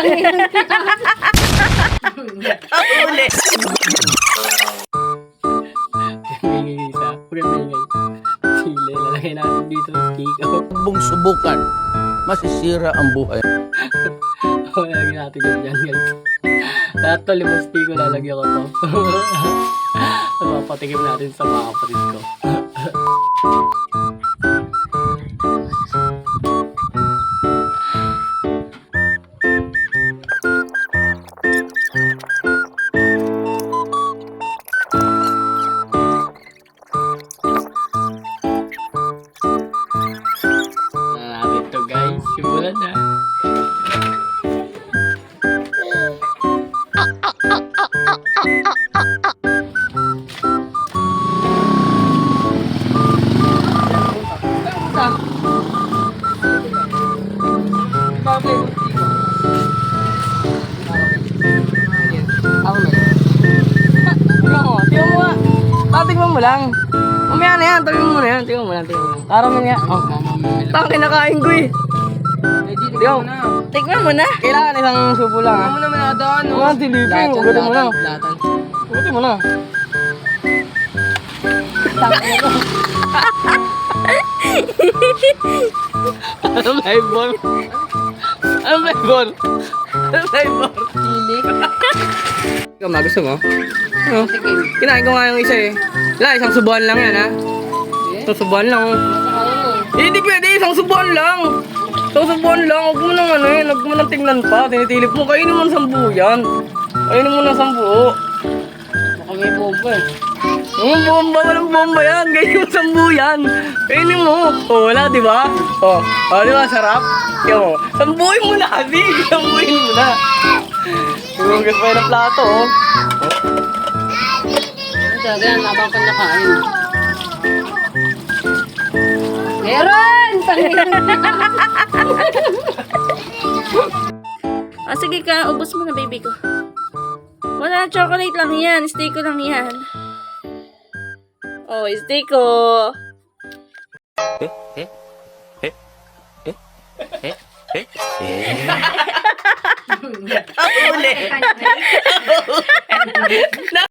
Uli. Isa. Pagkakingay. Sili. Lalagay natin dito ng stiko. Bung subukan, masisira ang buhay. Lalagyan natin yun dyan, guys. Lahat to, 5 stiko lalagyan ko to. Papatikim natin sa mga kapatid ko. Natin to, guys. Simulan na. Tatigman mo lang. Mamaya na yan, tatigman mo na yan. Tingnan mo lang, tingnan mo lang. Tara mo nga. Oh, tang kinakain ko eh. Tingnan mo. Tignan mo na. Kailangan isang subo lang ha. Tignan mo naman ata ano. Mga dilipin, ugutin mo na. Ugutin mo na. Ano flavor? Ano flavor? Ano flavor? Chili. Ikaw, gusto mo? Ano? Kinain ko nga yung isa eh. Wala, isang subuan lang yan ha. Isang subuan lang. Hindi pwede, isang subuan lang. Isang subuan lang. Huwag mo nang ano eh. Huwag mo nang tingnan pa. Tinitilip mo. Kainin mo ng 10 yan. Kainin mo ng 10. Baka may bomba eh. Bomba, walang bomba yan. Kainin mo 10 yan. Kainin mo. O, wala, di ba? O, di ba? Sarap. Yo, 10 mo na kasi. 10 mo na. Hugas pa yun ang plato, oh. Talaga yan, habang kanya-kain. Meron! Sige ka, ubos mo na, baby ko. Wala, chocolate lang yan. Stiko lang yan. Oh, stiko. Uli.